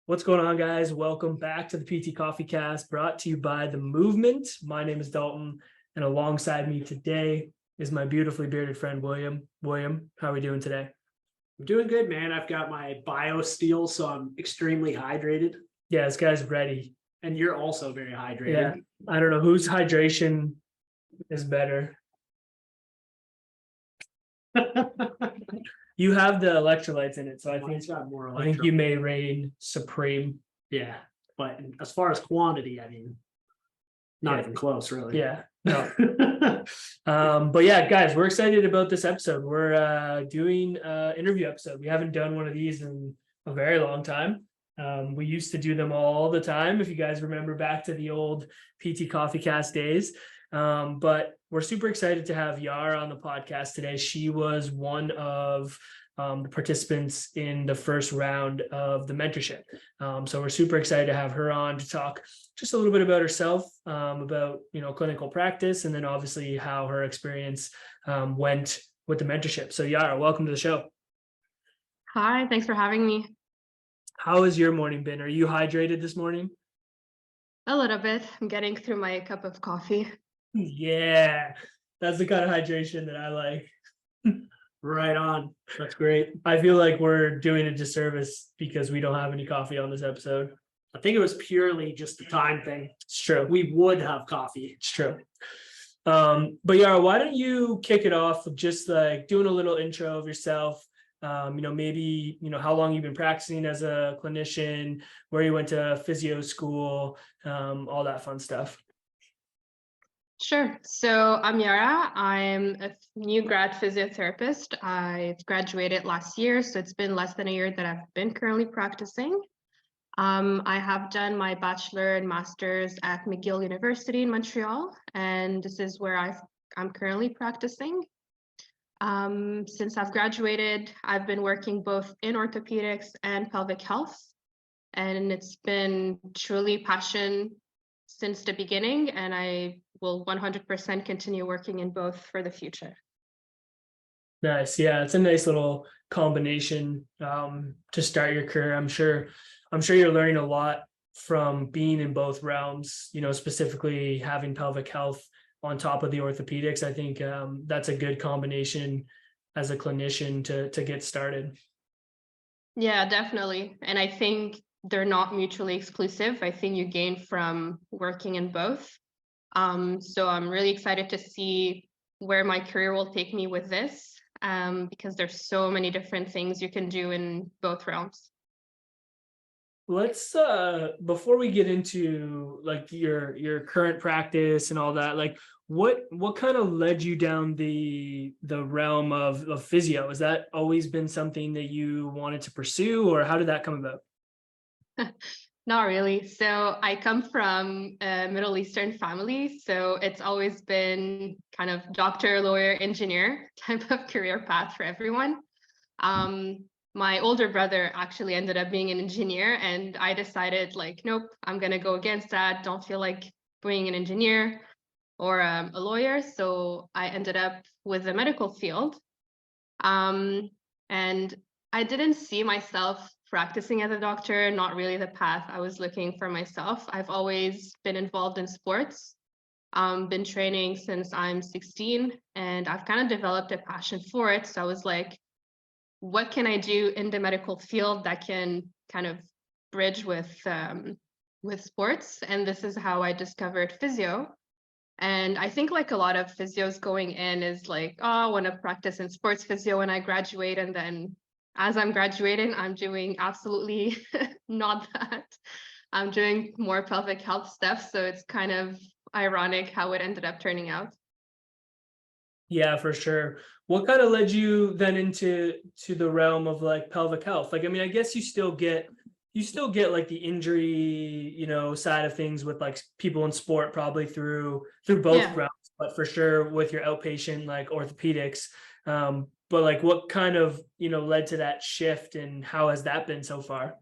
What's going on, guys? Welcome back to the PT Coffee Cast, brought to you by The Movement. My name is Dalton, and alongside me today is my beautifully bearded friend, William. William, how are we doing today? I'm doing good, man. I've got my BioSteel, so I'm extremely hydrated. Yeah, this guy's ready. And you're also very hydrated. Yeah, I don't know whose hydration is better. You have the electrolytes in it, so Mine's got more I think you may reign supreme. Yeah, but as far as quantity, I mean, not even close, really. Yeah, no. But yeah, guys, we're excited about this episode. We're doing an interview episode. We haven't done one of these in a very long time. We used to do them all the time, if you guys remember back to the old PT Coffee Cast days. But we're super excited to have Yara on the podcast today. She was one of the participants in the first round of the mentorship. So we're super excited to have her on to talk just a little bit about herself, about clinical practice, and then obviously how her experience went with the mentorship. So Yara, welcome to the show. Hi, thanks for having me. How has your morning been? Are you hydrated this morning? A little bit. I'm getting through my cup of coffee. Yeah, that's the kind of hydration that I like. Right on. That's great. I feel like we're doing a disservice because we don't have any coffee on this episode. I think it was purely just the time thing. It's true. We would have coffee. It's true. But Yara, why don't you kick it off with just like doing a little intro of yourself? Maybe how long you've been practicing as a clinician, where you went to physio school, all that fun stuff. Sure. So I'm Yara. I'm a new grad physiotherapist. I've graduated last year, so it's been less than a year that I've been currently practicing. I have done my bachelor and master's at McGill University in Montreal, and this is where I'm currently practicing. Since I've graduated, I've been working both in orthopedics and pelvic health, and it's been truly passion since the beginning, and I will 100% continue working in both for the future. Nice. Yeah, it's a nice little combination to start your career. I'm sure you're learning a lot from being in both realms, specifically having pelvic health on top of the orthopedics. I think that's a good combination as a clinician to get started. Yeah, definitely. And I think they're not mutually exclusive. I think you gain from working in both. So I'm really excited to see where my career will take me with this, because there's so many different things you can do in both realms. Let's before we get into like your current practice and all that, like what kind of led you down the realm of physio? Has that always been something that you wanted to pursue, or how did that come about? Not really. So I come from a Middle Eastern family, so it's always been kind of doctor, lawyer, engineer type of career path for everyone. My older brother actually ended up being an engineer, and I decided like, nope, I'm gonna go against that. Don't feel like being an engineer or a lawyer. So I ended up with the medical field. And I didn't see myself practicing as a doctor, not really the path I was looking for myself. I've always been involved in sports, been training since I'm 16, and I've kind of developed a passion for it. So I was like, what can I do in the medical field that can kind of bridge with sports? And this is how I discovered physio. And I think like a lot of physios going in is like, oh, I want to practice in sports physio when I graduate. And then as I'm graduating, I'm doing absolutely not that. I'm doing more pelvic health stuff. So it's kind of ironic how it ended up turning out. Yeah, for sure. What kind of led you then into the realm of like pelvic health? Like, I mean, I guess you still get like the injury, side of things with like people in sport, probably through both realms, but for sure with your outpatient like orthopedics. But like what kind of, led to that shift, and how has that been so far?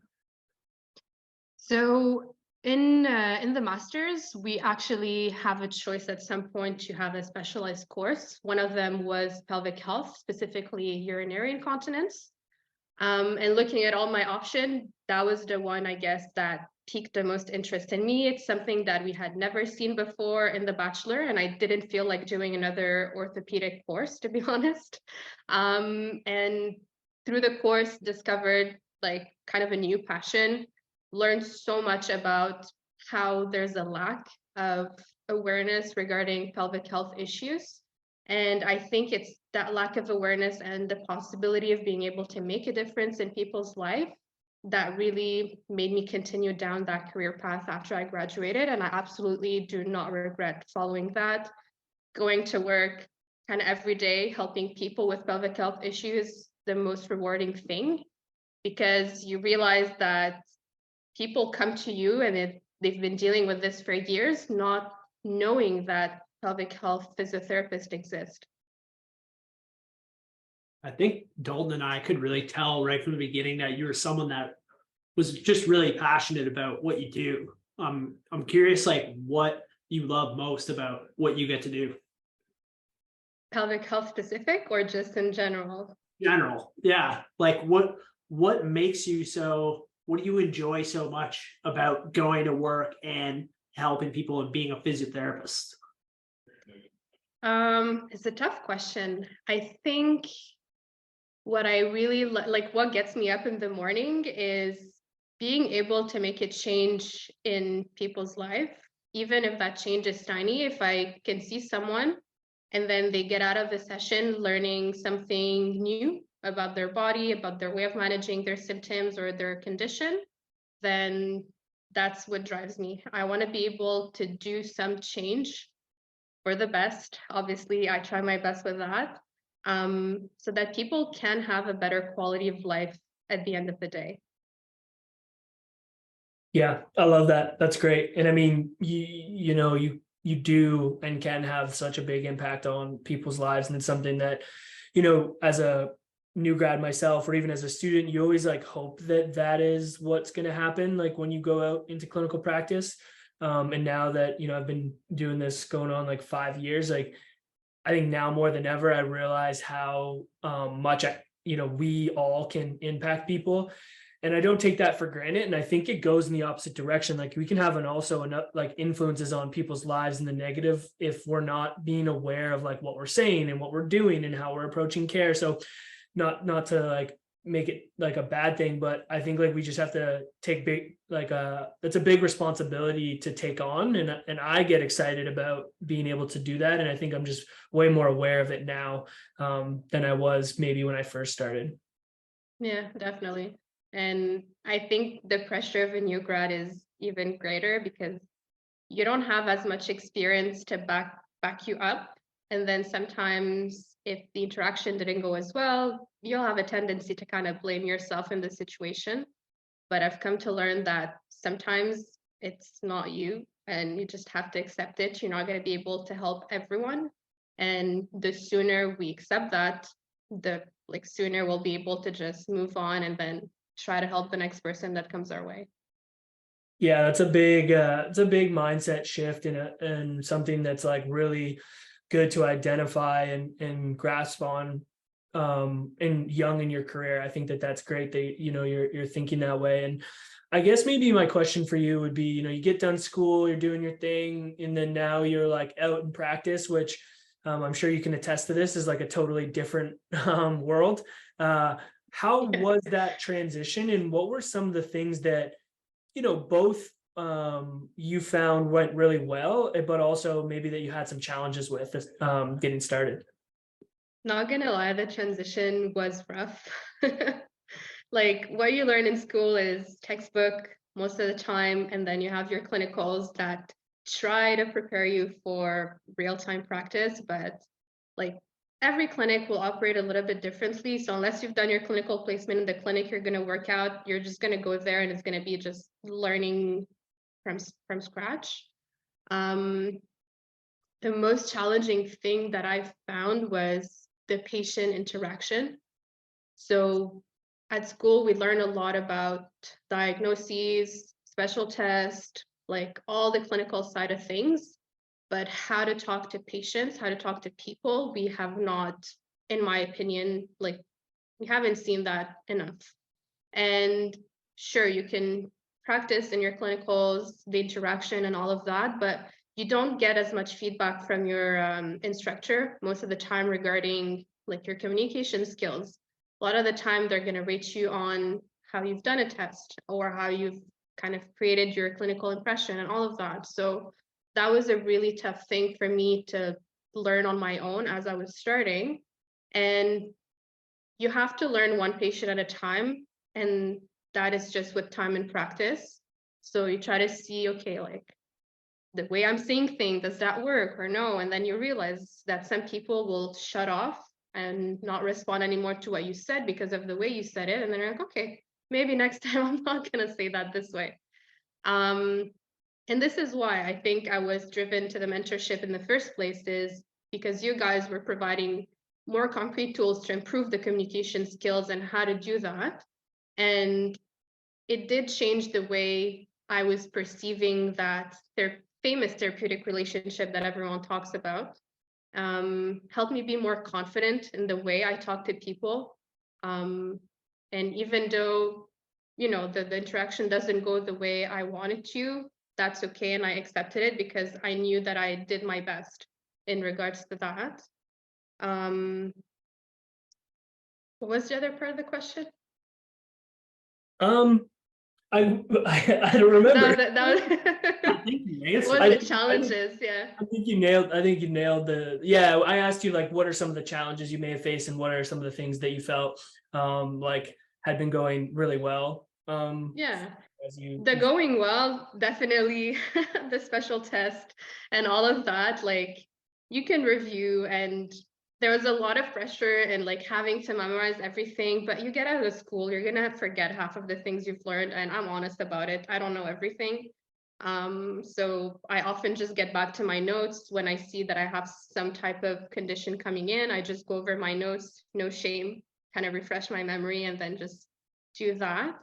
So in the masters, we actually have a choice at some point to have a specialized course. One of them was pelvic health, specifically urinary incontinence. And looking at all my options, that was the one, I guess, that piqued the most interest in me. It's something that we had never seen before in the bachelor, and I didn't feel like doing another orthopedic course, to be honest. And through the course, discovered like kind of a new passion, learned so much about how there's a lack of awareness regarding pelvic health issues. And I think it's that lack of awareness and the possibility of being able to make a difference in people's life that really made me continue down that career path after I graduated. And I absolutely do not regret following that. Going to work kind of every day, helping people with pelvic health issues, the most rewarding thing, because you realize that people come to you and they've been dealing with this for years, not knowing that pelvic health physiotherapists exist. I think Dalton and I could really tell right from the beginning that you were someone that was just really passionate about what you do. I'm curious, like, what you love most about what you get to do. Pelvic health specific or just in general? General, yeah. Like, what makes you so? What do you enjoy so much about going to work and helping people and being a physiotherapist? It's a tough question. I think what I really like, what gets me up in the morning is being able to make a change in people's life, even if that change is tiny. If I can see someone and then they get out of the session learning something new about their body, about their way of managing their symptoms or their condition, then that's what drives me. I want to be able to do some change for the best. Obviously, I try my best with that, so that people can have a better quality of life at the end of the day. Yeah, I love that. That's great. And I mean, you do and can have such a big impact on people's lives. And it's something that, as a new grad myself, or even as a student, you always like hope that that is what's going to happen. Like when you go out into clinical practice. And now that, I've been doing this going on like 5 years, like I think now more than ever, I realize how much we all can impact people. And I don't take that for granted. And I think it goes in the opposite direction. Like we can have like influences on people's lives in the negative if we're not being aware of like what we're saying and what we're doing and how we're approaching care. So not to like make it like a bad thing, but I think like we just have to take it's a big responsibility to take on. And I get excited about being able to do that. And I think I'm just way more aware of it now than I was maybe when I first started. Yeah, definitely. And I think the pressure of a new grad is even greater because you don't have as much experience to back you up. And then sometimes if the interaction didn't go as well, you'll have a tendency to kind of blame yourself in the situation. But I've come to learn that sometimes it's not you and you just have to accept it. You're not going to be able to help everyone. And the sooner we accept that, the sooner we'll be able to just move on and then try to help the next person that comes our way. Yeah, it's a big mindset shift and something that's like really good to identify and grasp on and young in your career. I think that that's great that you're thinking that way. And I guess maybe my question for you would be, you get done school, you're doing your thing, and then now you're like out in practice, which I'm sure you can attest to this is like a totally different world. How was that transition, and what were some of the things that both you found went really well, but also maybe that you had some challenges with getting started? Not gonna lie, the transition was rough. Like what you learn in school is textbook most of the time, and then you have your clinicals that try to prepare you for real-time practice, but like every clinic will operate a little bit differently. So unless you've done your clinical placement in the clinic, you're going to work out, you're just going to go there and it's going to be just learning from scratch. The most challenging thing that I found was the patient interaction. So at school, we learn a lot about diagnoses, special tests, like all the clinical side of things. But how to talk to patients, how to talk to people, we have not, in my opinion, like we haven't seen that enough. And sure, you can practice in your clinicals, the interaction and all of that, but you don't get as much feedback from your instructor most of the time regarding like your communication skills. A lot of the time they're going to rate you on how you've done a test or how you've kind of created your clinical impression and all of that. So that was a really tough thing for me to learn on my own as I was starting. And you have to learn one patient at a time, and that is just with time and practice. So you try to see, okay, like the way I'm saying things, does that work or no? And then you realize that some people will shut off and not respond anymore to what you said because of the way you said it. And then you're like, okay, maybe next time I'm not gonna say that this way. And this is why I think I was driven to the mentorship in the first place, is because you guys were providing more concrete tools to improve the communication skills and how to do that. And it did change the way I was perceiving that their famous therapeutic relationship that everyone talks about. Helped me be more confident in the way I talk to people. And even though, you know, the interaction doesn't go the way I wanted to, that's okay. And I accepted it because I knew that I did my best in regards to that. What was the other part of the question? I don't remember. That I think you answered. was the challenges, yeah. I think you nailed the, yeah, I asked you like what are some of the challenges you may have faced and what are some of the things that you felt like had been going really well. Yeah. As you The going well, definitely the special test and all of that, like you can review, and there was a lot of pressure and like having to memorize everything, but you get out of school, you're gonna forget half of the things you've learned, and I'm honest about it, I don't know everything. So I often just get back to my notes when I see that I have some type of condition coming in. I just go over my notes, no shame, kind of refresh my memory and then just do that.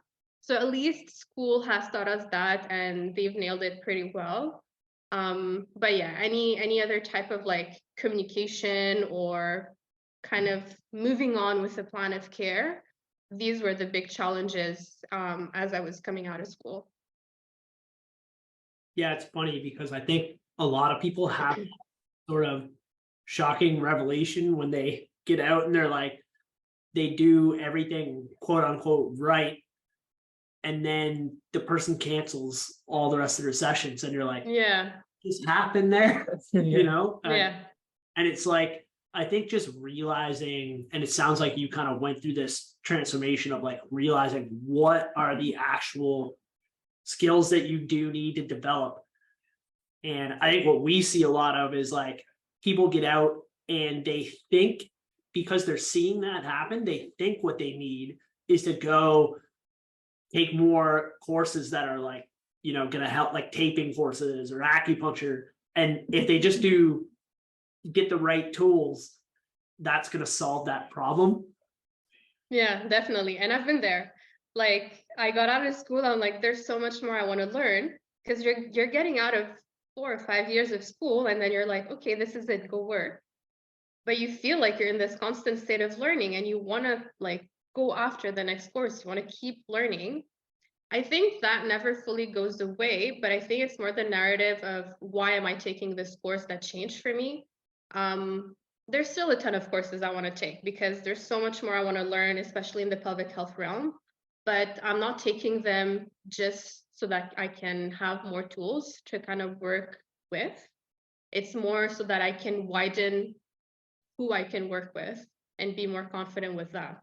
So at least school has taught us that, and they've nailed it pretty well. But yeah, any other type of like communication or kind of moving on with the plan of care, these were the big challenges as I was coming out of school. Yeah, it's funny because I think a lot of people have sort of shocking revelation when they get out and they're like, they do everything quote unquote right, and then the person cancels all the rest of their sessions, and you're like, Yeah, this happened there, you know? yeah, And it's like, I think just realizing, and it sounds like you kind of went through this transformation of like realizing what are the actual skills that you do need to develop. And I think what we see a lot of is like people get out and they think, because they're seeing that happen, they think what they need is to go take more courses that are like, you know, going to help, like taping courses or acupuncture. And if they just get the right tools, that's going to solve that problem. yeah, definitely. And I've been there. Like I got out of school, I'm like, there's so much more I want to learn, because you're getting out of 4 or 5 years of school, and then you're like, okay, this is it, go work. But you feel like you're in this constant state of learning, and you want to like go after the next course. You want to keep learning. I think that never fully goes away, but I think it's more the narrative of why am I taking this course that changed for me. There's still a ton of courses I want to take because there's so much more I want to learn, especially in the pelvic health realm, but I'm not taking them just so that I can have more tools to kind of work with. It's more so that I can widen who I can work with and be more confident with that.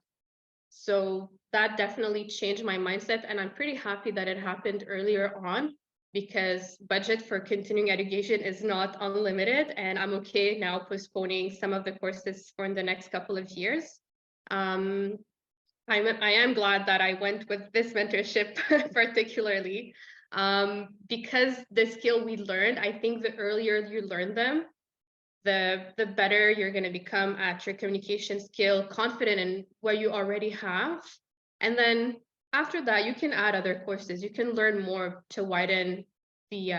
So that definitely changed my mindset, and I'm pretty happy that it happened earlier on, because budget for continuing education is not unlimited, and I'm okay now postponing some of the courses for the next couple of years. I am glad that I went with this mentorship particularly, because the skill we learned, I think the earlier you learn them, the better you're going to become at your communication skill, confident in what you already have. And then after that, you can add other courses. You can learn more to widen the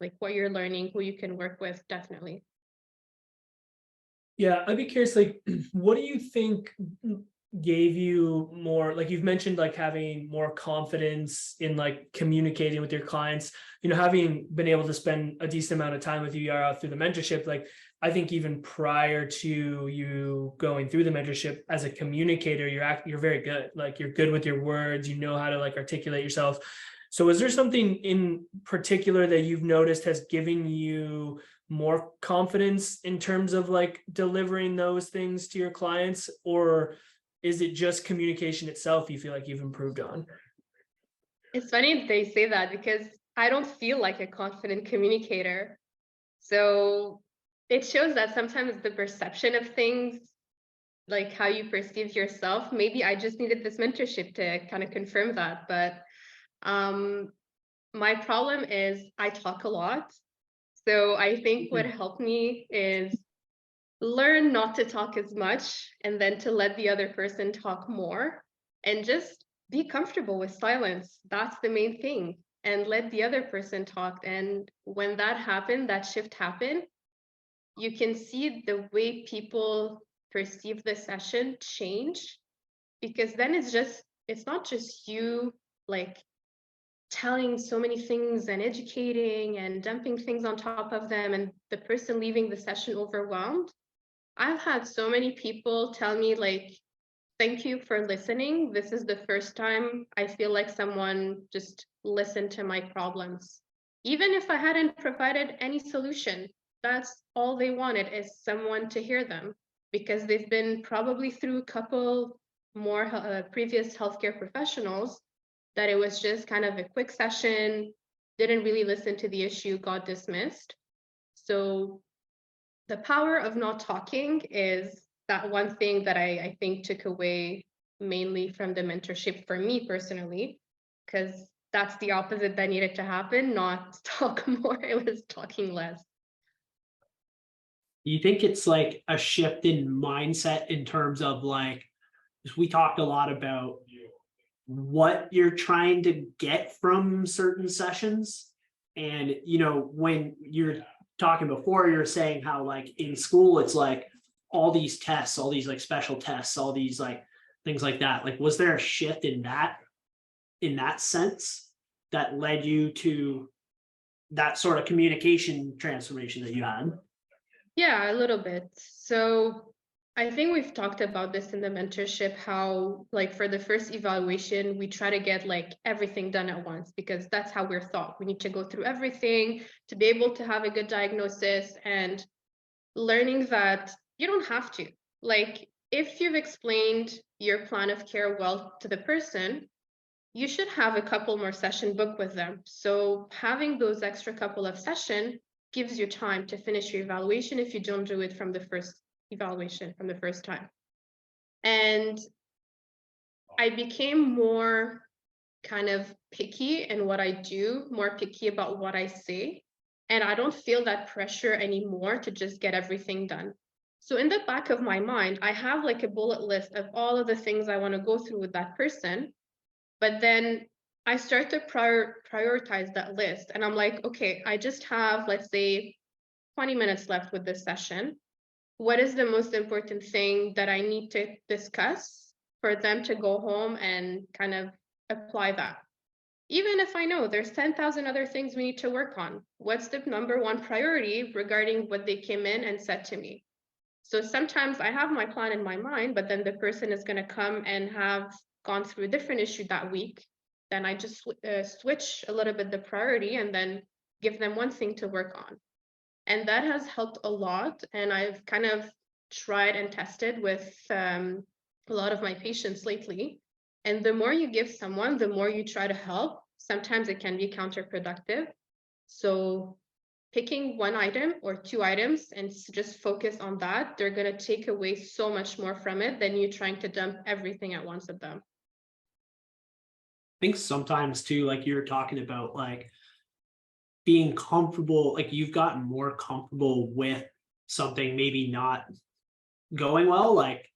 like what you're learning, who you can work with, definitely. Yeah, I'd be curious, like, what do you think gave you more, like you've mentioned, like having more confidence in like communicating with your clients, having been able to spend a decent amount of time with you, Yara, through the mentorship, like I think even prior to you going through the mentorship as a communicator, you're very good. Like you're good with your words, you know how to like articulate yourself. So is there something in particular that you've noticed has given you more confidence in terms of like delivering those things to your clients, or is it just communication itself you feel like you've improved on? It's funny they say that because I don't feel like a confident communicator. So it shows that sometimes the perception of things, like how you perceive yourself, maybe I just needed this mentorship to kind of confirm that. But my problem is I talk a lot. So I think what helped me is learn not to talk as much and then to let the other person talk more and just be comfortable with silence. That's the main thing. And let the other person talk. And when that happened, that shift happened, you can see the way people perceive the session change, because then it's not just you like telling so many things and educating and dumping things on top of them and the person leaving the session overwhelmed. I've had so many people tell me like, thank you for listening. This is the first time I feel like someone just listened to my problems. Even if I hadn't provided any solution, that's all they wanted, is someone to hear them, because they've been probably through a couple more previous healthcare professionals that it was just kind of a quick session, didn't really listen to the issue, got dismissed. So the power of not talking is that one thing that I think took away mainly from the mentorship for me personally, because that's the opposite that needed to happen, not talk more, it was talking less. You think it's like a shift in mindset in terms of like, we talked a lot about what you're trying to get from certain sessions. And, when you're talking before, you're saying how like in school, it's like all these tests, all these like special tests, all these like things like that. Like, was there a shift in that sense that led you to that sort of communication transformation that you had? Yeah, a little bit. So I think we've talked about this in the mentorship, how like for the first evaluation, we try to get like everything done at once because that's how we're taught. We need to go through everything to be able to have a good diagnosis, and learning that you don't have to. Like if you've explained your plan of care well to the person, you should have a couple more session booked with them. So having those extra couple of session gives you time to finish your evaluation if you don't do it from the first evaluation, from the first time. And I became more kind of picky in what I do, more picky about what I say. And I don't feel that pressure anymore to just get everything done. So in the back of my mind, I have like a bullet list of all of the things I want to go through with that person. But then I start to prioritize that list. And I'm like, okay, I just have, let's say, 20 minutes left with this session. What is the most important thing that I need to discuss for them to go home and kind of apply that? Even if I know there's 10,000 other things we need to work on, what's the number one priority regarding what they came in and said to me? So sometimes I have my plan in my mind, but then the person is going to come and have gone through a different issue that week. Then I just switch a little bit the priority and then give them one thing to work on. And that has helped a lot. And I've kind of tried and tested with a lot of my patients lately. And the more you give someone, the more you try to help. Sometimes it can be counterproductive. So picking one item or two items and just focus on that, they're going to take away so much more from it than you trying to dump everything at once at them. I think sometimes too, like you're talking about, like being comfortable, like you've gotten more comfortable with something maybe not going well, like,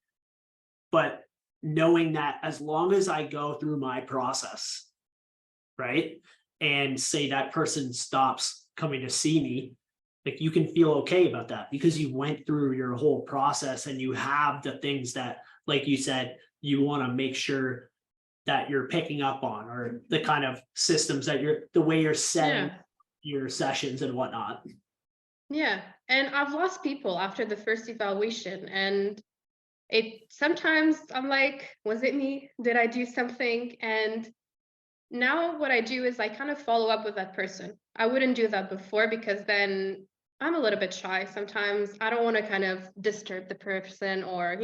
but knowing that as long as I go through my process, right, and say that person stops coming to see me, like you can feel okay about that because you went through your whole process and you have the things that, like you said, you want to make sure that you're picking up on, or the kind of systems that the way you're setting your sessions and whatnot? Yeah. And I've lost people after the first evaluation, and sometimes I'm like, was it me? Did I do something? And now what I do is I kind of follow up with that person. I wouldn't do that before because then I'm a little bit shy. Sometimes I don't want to kind of disturb the person or,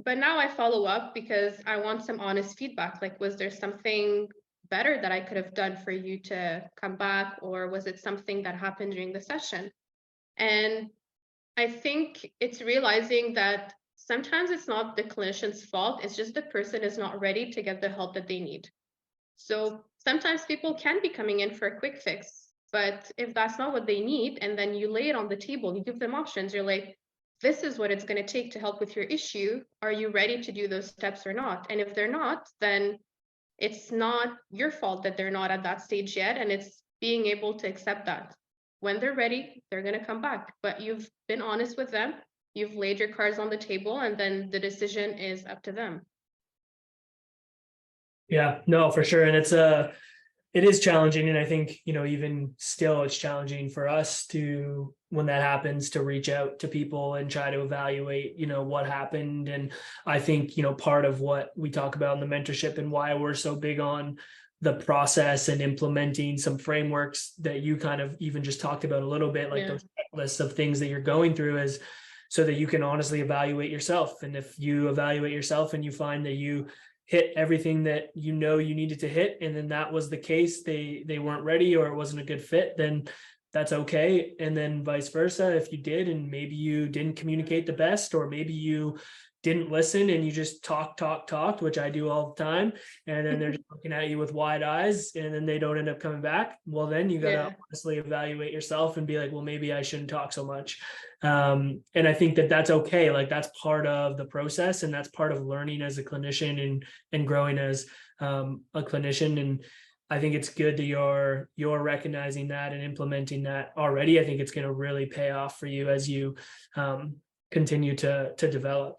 but now I follow up because I want some honest feedback. Like, was there something better that I could have done for you to come back? Or was it something that happened during the session? And I think it's realizing that sometimes it's not the clinician's fault. It's just the person is not ready to get the help that they need. So sometimes people can be coming in for a quick fix, but if that's not what they need, and then you lay it on the table, you give them options, you're like, this is what it's going to take to help with your issue. Are you ready to do those steps or not? And if they're not, then it's not your fault that they're not at that stage yet. And it's being able to accept that when they're ready, they're going to come back. But you've been honest with them, you've laid your cards on the table, and then the decision is up to them. Yeah, no, for sure. And it is challenging. And I think, even still it's challenging for us to, when that happens, to reach out to people and try to evaluate, what happened. And I think, part of what we talk about in the mentorship and why we're so big on the process and implementing some frameworks that you kind of even just talked about a little bit, like those checklists of things that you're going through, is so that you can honestly evaluate yourself. And if you evaluate yourself and you find that you hit everything that you needed to hit, and then that was the case, they weren't ready or it wasn't a good fit, then that's okay. And then vice versa, if you did and maybe you didn't communicate the best, or maybe you didn't listen and you just talked, which I do all the time, and then they're just looking at you with wide eyes and then they don't end up coming back, well, then you got to honestly evaluate yourself and be like, well, maybe I shouldn't talk so much. And I think that that's okay. Like, that's part of the process, and that's part of learning as a clinician and growing as a clinician. And I think it's good that you're recognizing that and implementing that already. I think it's going to really pay off for you as you continue to develop.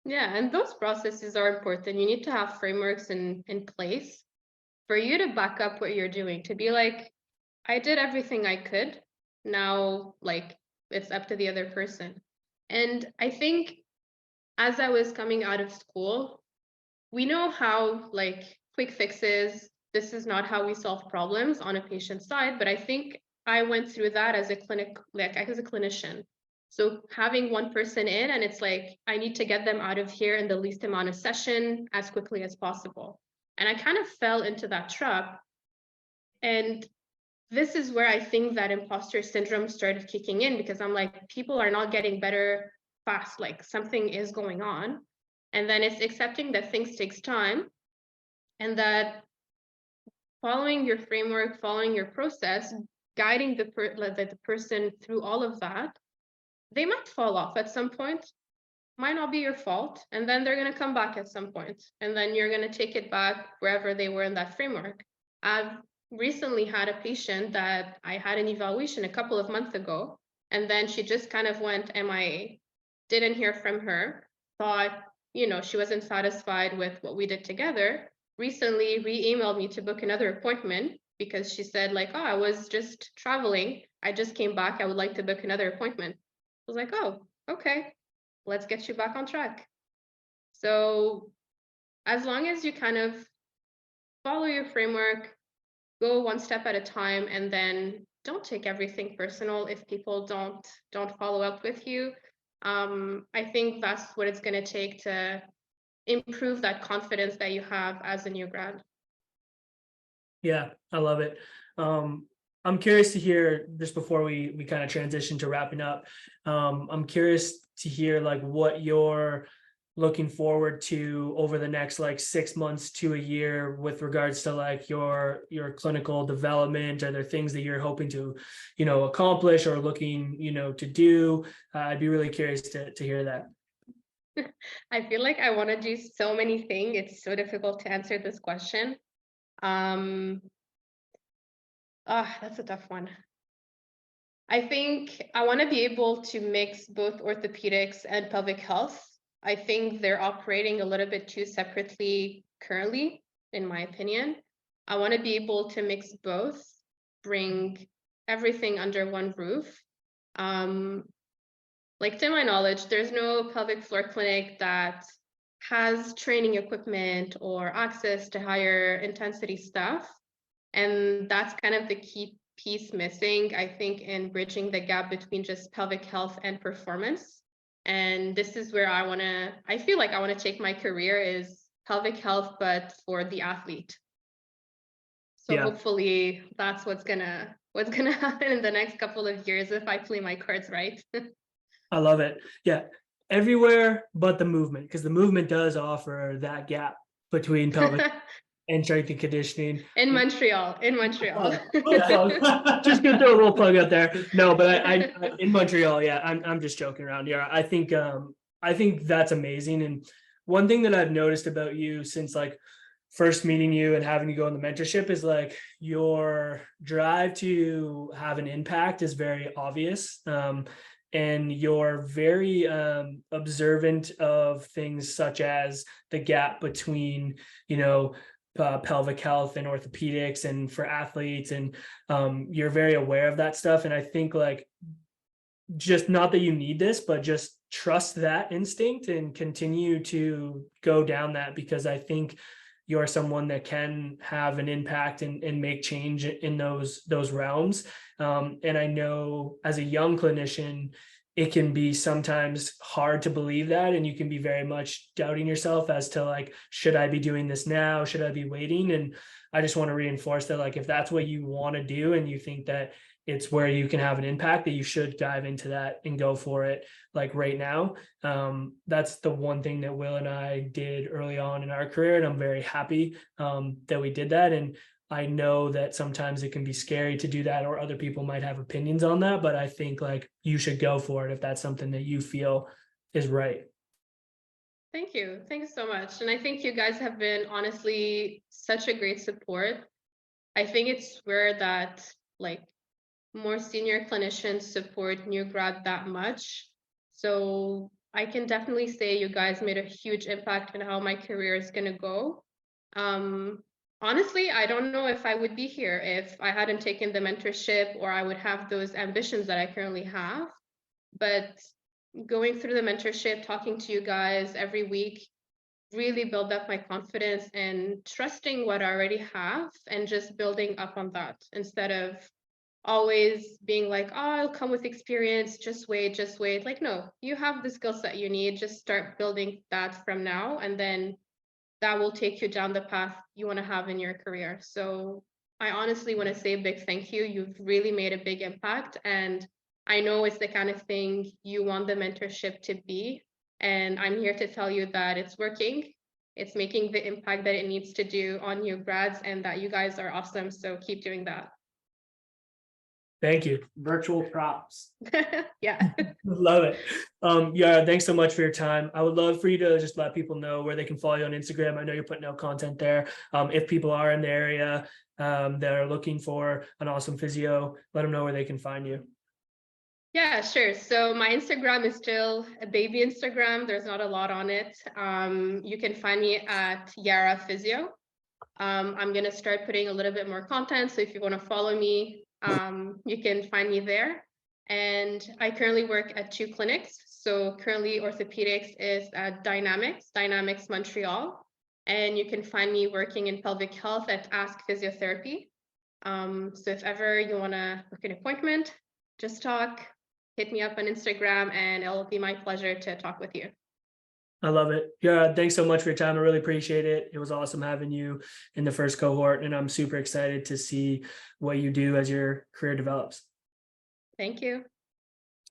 Yeah, and those processes are important. You need to have frameworks in place for you to back up what you're doing, to be like, I did everything I could. Now, like, it's up to the other person. And I think as I was coming out of school, we know how, like, quick fixes, this is not how we solve problems on a patient side, but I think I went through that as a clinician. So having one person in, and it's like, I need to get them out of here in the least amount of session as quickly as possible. And I kind of fell into that trap. And this is where I think that imposter syndrome started kicking in, because I'm like, people are not getting better fast, like something is going on. And then it's accepting that things takes time, and that following your framework, following your process, guiding the person through all of that. They might fall off at some point, might not be your fault, and then they're going to come back at some point, and then you're going to take it back wherever they were in that framework. I've recently had a patient that I had an evaluation a couple of months ago, and then she just kind of went MIA. Didn't hear from her, thought, she wasn't satisfied with what we did together. Recently re-emailed me to book another appointment because she said, like, oh, I was just traveling, I just came back, I would like to book another appointment. I was like, oh, okay, let's get you back on track. So as long as you kind of follow your framework, go one step at a time, and then don't take everything personal if people don't follow up with you. I think that's what it's going to take to improve that confidence that you have as a new grad. Yeah, I love it. I'm curious to hear, just before we kind of transition to wrapping up, I'm curious to hear like what you're looking forward to over the next like 6 months to a year with regards to like your clinical development. Are there things that you're hoping to, accomplish or looking, to do? I'd be really curious to hear that. I feel like I want to do so many things. It's so difficult to answer this question. That's a tough one. I think I want to be able to mix both orthopedics and pelvic health I think they're operating a little bit too separately currently, in my opinion. I want to be able to mix both, bring everything under one roof. Like to my knowledge, there's no pelvic floor clinic that has training equipment or access to higher intensity stuff. And that's kind of the key piece missing, I think, in bridging the gap between just pelvic health and performance. And this is where I feel like I want to take my career, is pelvic health, but for the athlete. So Yeah. hopefully that's what's gonna happen in the next couple of years if I play my cards right. I love it. Yeah. Everywhere but the movement, because the movement does offer that gap between pelvic and strength and conditioning. In Montreal. Just gonna throw a little plug out there. No, but I in Montreal, yeah, I'm just joking around. Yeah, I think that's amazing. And one thing that I've noticed about you since like first meeting you and having you go on the mentorship is like your drive to have an impact is very obvious. And you're very observant of things such as the gap between, pelvic health and orthopedics and for athletes. And you're very aware of that stuff. And I think like, just not that you need this, but just trust that instinct and continue to go down that, because I think you're someone that can have an impact and make change in those realms. And I know as a young clinician, it can be sometimes hard to believe that, and you can be very much doubting yourself as to like, should I be doing this now? Should I be waiting? And I just want to reinforce that, like, if that's what you want to do and you think that it's where you can have an impact, that you should dive into that and go for it like right now. That's the one thing that Will and I did early on in our career, and I'm very happy that we did that. And I know that sometimes it can be scary to do that, or other people might have opinions on that, but I think like you should go for it if that's something that you feel is right. Thank you. Thank you so much. And I think you guys have been honestly such a great support. I think it's rare that like more senior clinicians support new grad that much. So I can definitely say you guys made a huge impact on how my career is going to go. Honestly, I don't know if I would be here if I hadn't taken the mentorship, or I would have those ambitions that I currently have. But going through the mentorship, talking to you guys every week, really build up my confidence and trusting what I already have and just building up on that, instead of always being like, oh, I'll come with experience, just wait. Like, no, you have the skill set you need, just start building that from now, and then that will take you down the path you want to have in your career. So I honestly want to say a big thank you. You've really made a big impact, and I know it's the kind of thing you want the mentorship to be. And I'm here to tell you that it's working. It's making the impact that it needs to do on new grads, and that you guys are awesome. So keep doing that. Thank you. Virtual props. Yeah. Love it. Yeah, thanks so much for your time. I would love for you to just let people know where they can follow you on Instagram. I know you're putting out content there. If people are in the area that are looking for an awesome physio, let them know where they can find you. Yeah, sure. So my Instagram is still a baby Instagram. There's not a lot on it. You can find me at Yara Physio. I'm going to start putting a little bit more content. So if you want to follow me, you can find me there. And I currently work at 2 clinics. So currently orthopedics is at Dynamics Montreal. And you can find me working in pelvic health at Ask Physiotherapy. So if ever you want to book an appointment, just talk, hit me up on Instagram, and it'll be my pleasure to talk with you. I love it. Yeah, thanks so much for your time. I really appreciate it. It was awesome having you in the first cohort, and I'm super excited to see what you do as your career develops. Thank you.